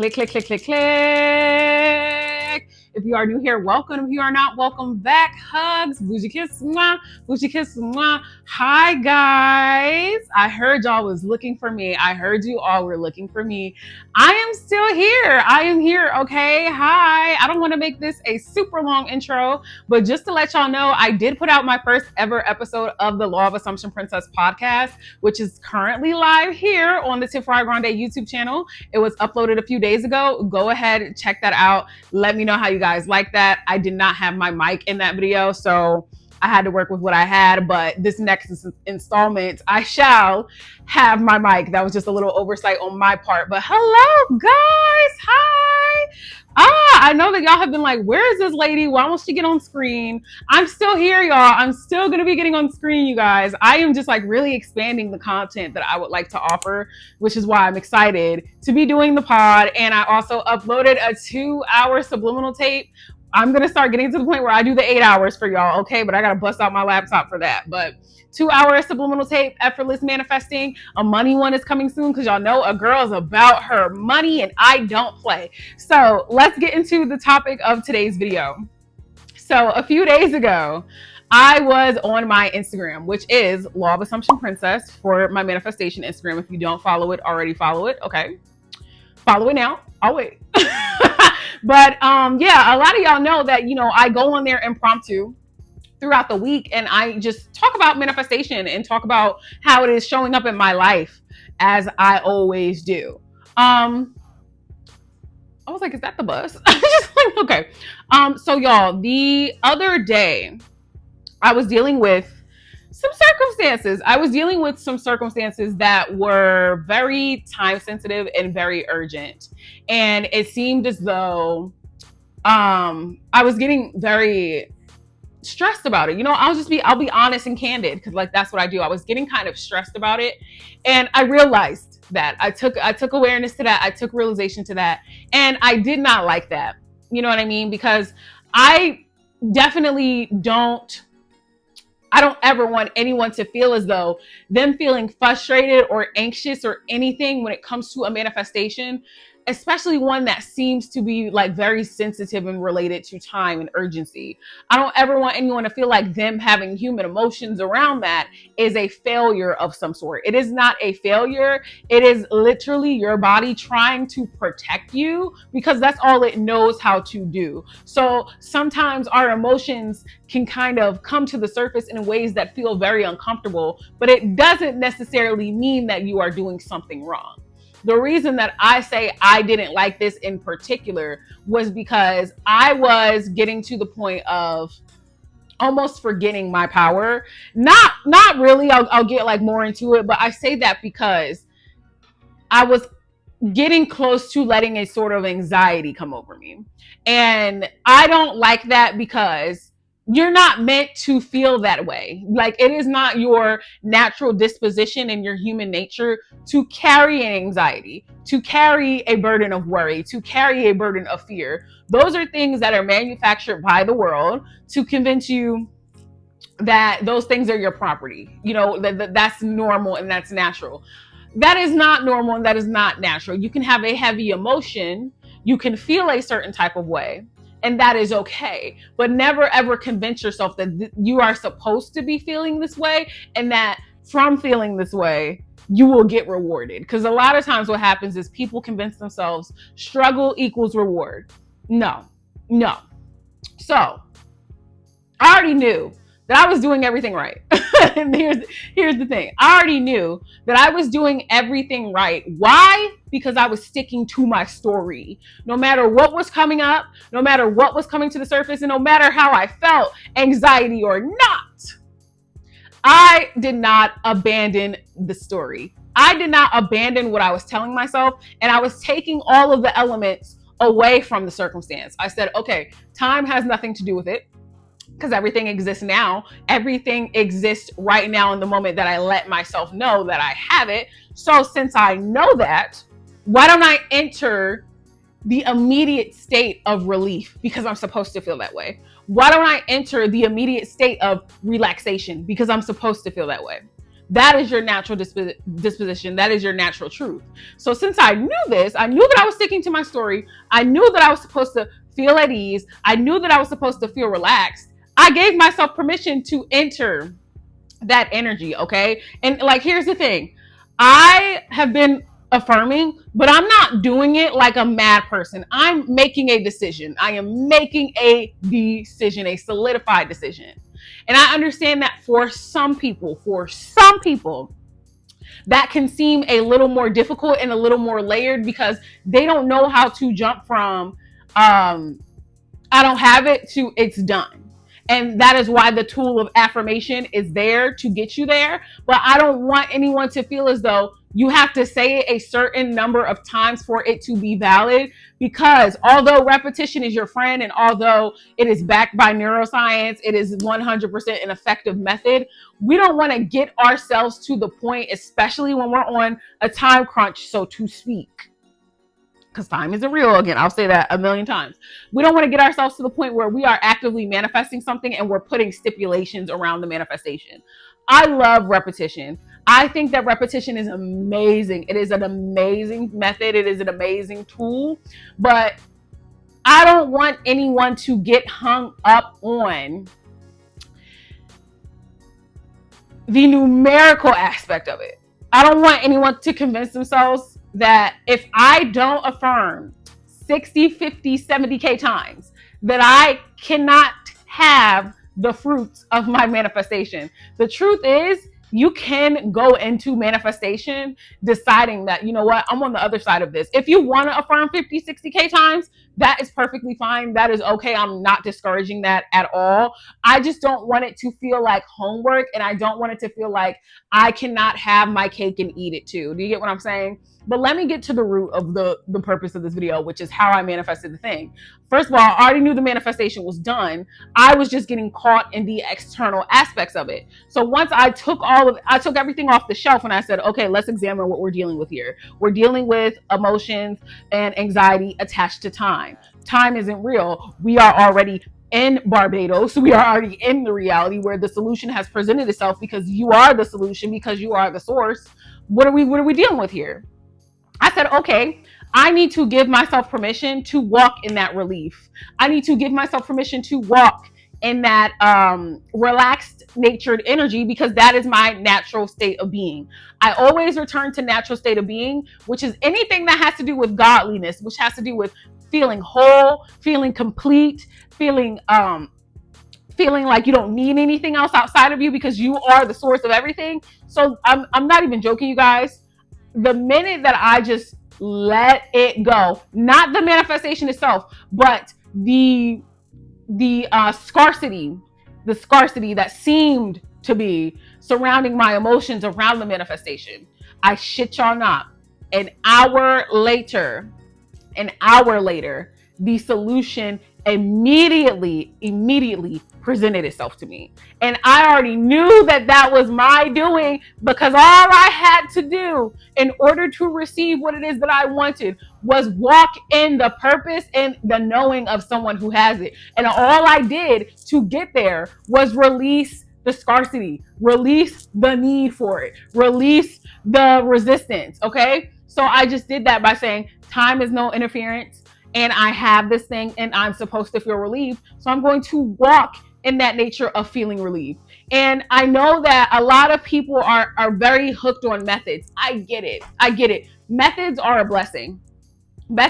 Click, click, click, click, click. If you are new here, welcome. If you are not, welcome back. Hugs, bougie kiss, mwah, bougie kiss, mwah. Hi, guys. I heard y'all was looking for me. I heard you all were looking for me. I am still here. I am here, okay? Hi. I don't want to make this a super long intro, but just to let y'all know, I did put out my first ever episode of the Law of Assumption Princess podcast, which is currently live here on the TiffriahGrande YouTube channel. It was uploaded a few days ago. Go ahead, check that out. Let me know how you guys like that. I did not have my mic in that video, so I had to work with what I had, but this next installment, I shall have my mic. That was just a little oversight on my part, but hello, guys. Hi. I know that y'all have been like, where is this lady? Why won't she get on screen? I'm still here, y'all. I'm still going to be getting on screen, you guys. I am just like really expanding the content that I would like to offer, which is why I'm excited to be doing the pod. And I also uploaded a 2-hour subliminal tape. I'm going to start getting to the point where I do the 8 hours for y'all, okay? But I got to bust out my laptop for that. But 2-hour subliminal tape, effortless manifesting. A money one is coming soon because y'all know a girl is about her money and I don't play. So let's get into the topic of today's video. So a few days ago, I was on my Instagram, which is Law of Assumption Princess for my manifestation Instagram. If you don't follow it, already follow it. Okay. Follow it now. I'll wait. But yeah, a lot of y'all know that, you know, I go on there impromptu throughout the week and I just talk about manifestation and talk about how it is showing up in my life as I always do. I was like, is that the bus? Just like, okay. So y'all, the other day I was dealing with some circumstances. I was dealing with some circumstances that were very time sensitive and very urgent. And it seemed as though I was getting very stressed about it. You know, I'll be honest and candid because like that's what I do. I was getting kind of stressed about it. And I realized that I took awareness to that. I took realization to that. And I did not like that. You know what I mean? Because I definitely don't ever want anyone to feel as though them feeling frustrated or anxious or anything when it comes to a manifestation, especially one that seems to be like very sensitive and related to time and urgency. I don't ever want anyone to feel like them having human emotions around that is a failure of some sort. It is not a failure. It is literally your body trying to protect you because that's all it knows how to do. So sometimes our emotions can kind of come to the surface in ways that feel very uncomfortable, but it doesn't necessarily mean that you are doing something wrong. The reason that I say I didn't like this in particular was because I was getting to the point of almost forgetting my power. Not really. I'll get like more into it, but I say that because I was getting close to letting a sort of anxiety come over me. And I don't like that because you're not meant to feel that way. Like it is not your natural disposition and your human nature to carry an anxiety, to carry a burden of worry, to carry a burden of fear. Those are things that are manufactured by the world to convince you that those things are your property. You know, that's normal and that's natural. That is not normal and that is not natural. You can have a heavy emotion. You can feel a certain type of way. And that is okay. But never ever convince yourself that you are supposed to be feeling this way and that from feeling this way, you will get rewarded. Because a lot of times what happens is people convince themselves struggle equals reward. No. So I already knew that I was doing everything right. And here's the thing. I already knew that I was doing everything right. Why? Because I was sticking to my story. No matter what was coming up, no matter what was coming to the surface, and no matter how I felt, anxiety or not, I did not abandon the story. I did not abandon what I was telling myself, and I was taking all of the elements away from the circumstance. I said, okay, time has nothing to do with it. Because everything exists now. Everything exists right now in the moment that I let myself know that I have it. So since I know that, why don't I enter the immediate state of relief? Because I'm supposed to feel that way. Why don't I enter the immediate state of relaxation? Because I'm supposed to feel that way. That is your natural disposition. That is your natural truth. So since I knew this, I knew that I was sticking to my story. I knew that I was supposed to feel at ease. I knew that I was supposed to feel relaxed. I gave myself permission to enter that energy, okay? And like, here's the thing. I have been affirming, but I'm not doing it like a mad person. I'm making a decision. I am making a decision, a solidified decision. And I understand that for some people, that can seem a little more difficult and a little more layered because they don't know how to jump from I don't have it to it's done. And that is why the tool of affirmation is there to get you there. But I don't want anyone to feel as though you have to say it a certain number of times for it to be valid. Because although repetition is your friend and although it is backed by neuroscience, it is 100% an effective method. We don't want to get ourselves to the point, especially when we're on a time crunch, so to speak, because time isn't real. Again, I'll say that a million times. We don't want to get ourselves to the point where we are actively manifesting something and we're putting stipulations around the manifestation. I love repetition. I think that repetition is amazing. It is an amazing method. It is an amazing tool, but I don't want anyone to get hung up on the numerical aspect of it. I don't want anyone to convince themselves that if I don't affirm 60, 50, 70K times, that I cannot have the fruits of my manifestation. The truth is, you can go into manifestation deciding that, you know what, I'm on the other side of this. If you want to affirm 50, 60K times, that is perfectly fine. That is okay. I'm not discouraging that at all. I just don't want it to feel like homework, and I don't want it to feel like I cannot have my cake and eat it too. Do you get what I'm saying? But let me get to the root of the purpose of this video, which is how I manifested the thing. First of all, I already knew the manifestation was done. I was just getting caught in the external aspects of it. So once I took everything off the shelf and I said, okay, let's examine what we're dealing with here. We're dealing with emotions and anxiety attached to time. Time isn't real. We are already in Barbados. We are already in the reality where the solution has presented itself because you are the solution, because you are the source. What are we dealing with here? I said, okay, I need to give myself permission to walk in that relief. I need to give myself permission to walk in that relaxed, natured energy, because that is my natural state of being. I always return to natural state of being, which is anything that has to do with godliness, which has to do with feeling whole, feeling complete, feeling like you don't need anything else outside of you because you are the source of everything. So I'm not even joking, you guys. The minute that I just let it go, not the manifestation itself, but the scarcity that seemed to be surrounding my emotions around the manifestation, I shit y'all not, an hour later, the solution immediately presented itself to me. And I already knew that was my doing, because all I had to do in order to receive what it is that I wanted was walk in the purpose and the knowing of someone who has it. And all I did to get there was release the scarcity, release the need for it, release the resistance. Okay. So I just did that by saying time is no interference. And I have this thing and I'm supposed to feel relieved. So I'm going to walk in that nature of feeling relieved. And I know that a lot of people are very hooked on methods. I get it. Methods are a blessing. But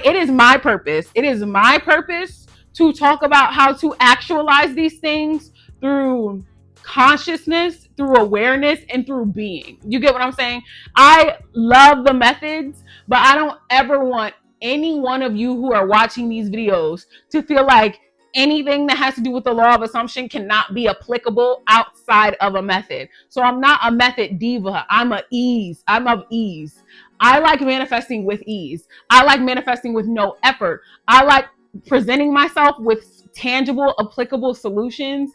it is my purpose. It is my purpose to talk about how to actualize these things through consciousness, through awareness, and through being. You get what I'm saying? I love the methods, but I don't ever want any one of you who are watching these videos to feel like anything that has to do with the law of assumption cannot be applicable outside of a method. So I'm not a method diva. I'm of ease. I like manifesting with ease. I like manifesting with no effort. I like presenting myself with tangible, applicable solutions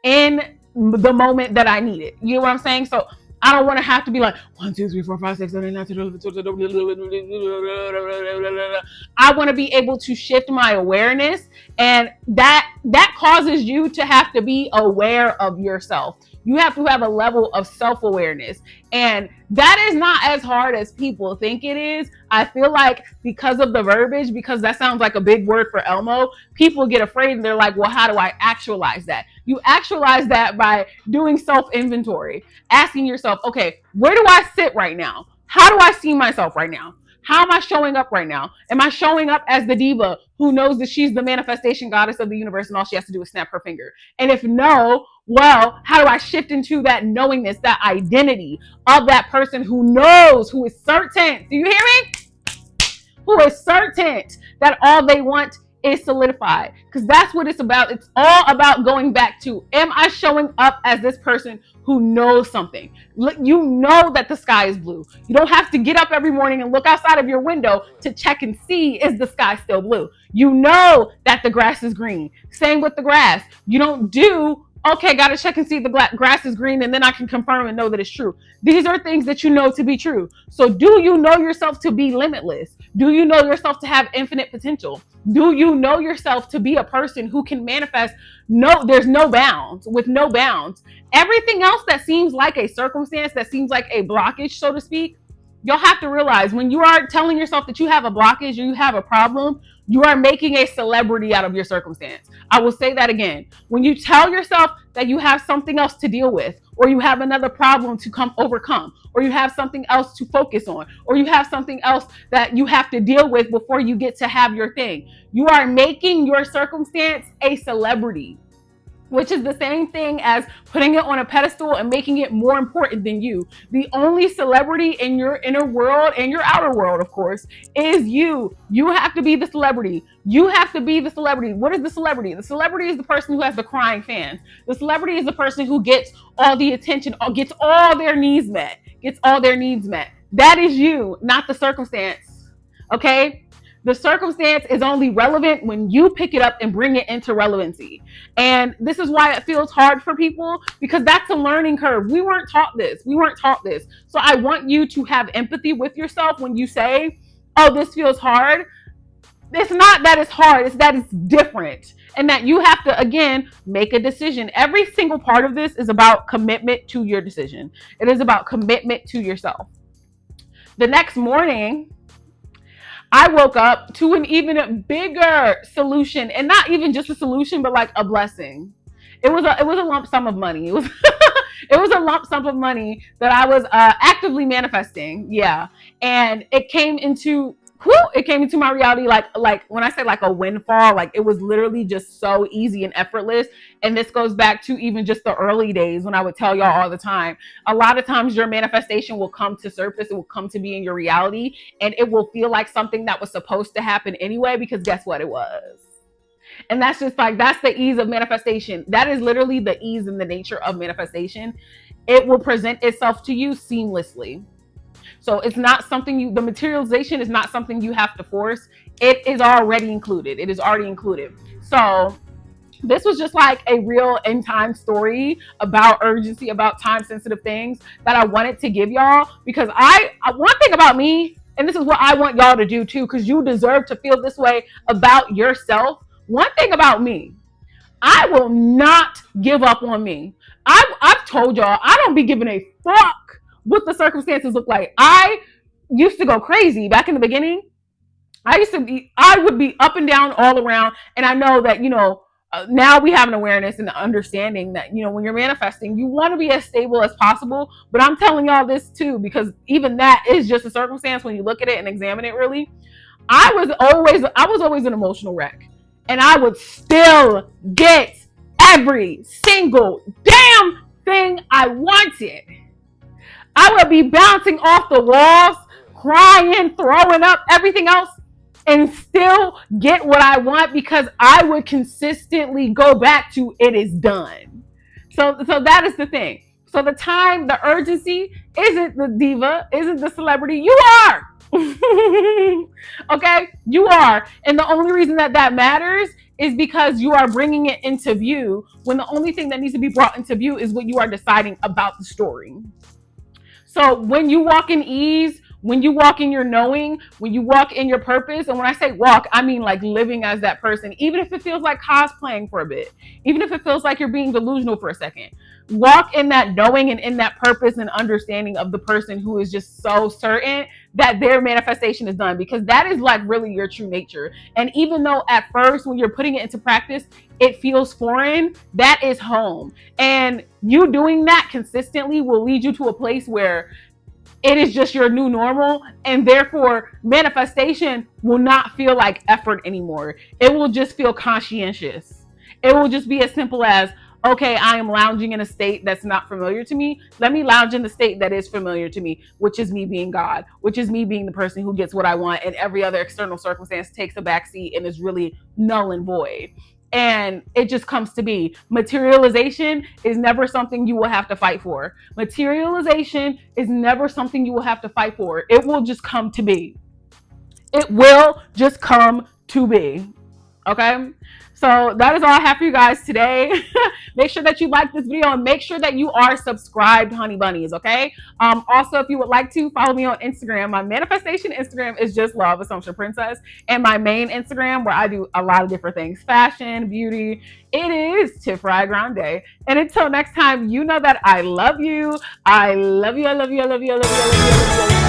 in the moment that I need it. You know what I'm saying? So I don't want to have to be like 1, 2, 3, 4, 5, 6, 7, 8, 9, 10, 11, 12. I want to be able to shift my awareness, and that causes you to have to be aware of yourself. You have to have a level of self-awareness. And that is not as hard as people think it is. I feel like because of the verbiage, because that sounds like a big word for Elmo, people get afraid and they're like, well, how do I actualize that? You actualize that by doing self-inventory, asking yourself, okay, where do I sit right now? How do I see myself right now? How am I showing up right now? Am I showing up as the diva who knows that she's the manifestation goddess of the universe and all she has to do is snap her finger? And if no, well, how do I shift into that knowingness, that identity of that person who knows, who is certain? Do you hear me? Who is certain that all they want is solidified. Because that's what it's about. It's all about going back to, am I showing up as this person who knows something? You know that the sky is blue. You don't have to get up every morning and look outside of your window to check and see, is the sky still blue? You know that the grass is green. Same with the grass. You don't do, okay, got to check and see if the grass is green and then I can confirm and know that it's true. These are things that you know to be true. So do you know yourself to be limitless? Do you know yourself to have infinite potential? Do you know yourself to be a person who can manifest? No, there's no bounds. With no bounds, everything else that seems like a circumstance, that seems like a blockage, so to speak, you'll have to realize when you are telling yourself that you have a blockage, you have a problem, you are making a celebrity out of your circumstance. I will say that again. When you tell yourself that you have something else to deal with, or you have another problem to overcome, or you have something else to focus on, or you have something else that you have to deal with before you get to have your thing, you are making your circumstance a celebrity, which is the same thing as putting it on a pedestal and making it more important than you. The only celebrity in your inner world and your outer world, of course, is you. You have to be the celebrity. You have to be the celebrity. What is the celebrity? The celebrity is the person who has the crying fans. The celebrity is the person who gets all the attention, or gets all their needs met, That is you, not the circumstance. Okay? The circumstance is only relevant when you pick it up and bring it into relevancy. And this is why it feels hard for people, because that's a learning curve. We weren't taught this. So I want you to have empathy with yourself when you say, oh, this feels hard. It's not that it's hard. It's that it's different. And that you have to, again, make a decision. Every single part of this is about commitment to your decision. It is about commitment to yourself. The next morning, I woke up to an even bigger solution, and not even just a solution, but like a blessing. It was a lump sum of money. It was it was a lump sum of money that I was actively manifesting. Yeah, and it came into my reality like when I say like a windfall, like it was literally just so easy and effortless. And this goes back to even just the early days when I would tell y'all all the time, a lot of times your manifestation will come to surface, it will come to be in your reality, and it will feel like something that was supposed to happen anyway, because guess what, it was. And that's just like, that's the ease of manifestation. That is literally the ease and the nature of manifestation. It will present itself to you seamlessly. So it's not something the materialization is not something you have to force. It is already included. It is already included. So this was just like a real end time story about urgency, about time sensitive things that I wanted to give y'all, because one thing about me, and this is what I want y'all to do too, because you deserve to feel this way about yourself. One thing about me, I will not give up on me. I've told y'all, I don't be giving a fuck what the circumstances look like. I used to go crazy back in the beginning. I would be up and down all around. And I know that, now we have an awareness and an understanding that, when you're manifesting, you want to be as stable as possible. But I'm telling y'all this too, because even that is just a circumstance when you look at it and examine it really. I was always an emotional wreck. And I would still get every single damn thing I wanted. I would be bouncing off the walls, crying, throwing up, everything else, and still get what I want, because I would consistently go back to, it is done. So that is the thing. So the urgency isn't the diva, isn't the celebrity. You are. Okay? You are. And the only reason that matters is because you are bringing it into view, when the only thing that needs to be brought into view is what you are deciding about the story. So when you walk in ease, when you walk in your knowing, when you walk in your purpose, and when I say walk, I mean like living as that person, even if it feels like cosplaying for a bit, even if it feels like you're being delusional for a second. walk in that knowing and in that purpose and understanding of the person who is just so certain that their manifestation is done, because that is like really your true nature. And even though at first when you're putting it into practice it feels foreign, that is home. And you doing that consistently will lead you to a place where it is just your new normal, and therefore manifestation will not feel like effort anymore. It will just feel conscientious. It will just be as simple as, okay, I am lounging in a state that's not familiar to me. Let me lounge in the state that is familiar to me, which is me being God, which is me being the person who gets what I want, and every other external circumstance takes a backseat and is really null and void. And it just comes to be. Materialization is never something you will have to fight for. Materialization is never something you will have to fight for. It will just come to be. It will just come to be. Okay? So that is all I have for you guys today. Make sure that you like this video and make sure that you are subscribed, honey bunnies, okay? Also, if you would like to follow me on Instagram, my manifestation Instagram is just Law of Assumption Princess. And my main Instagram, where I do a lot of different things, fashion, beauty, it is TiffriahGrande. And until next time, you know that I love you. I love you, I love you, I love you, I love you, I love you, I love you.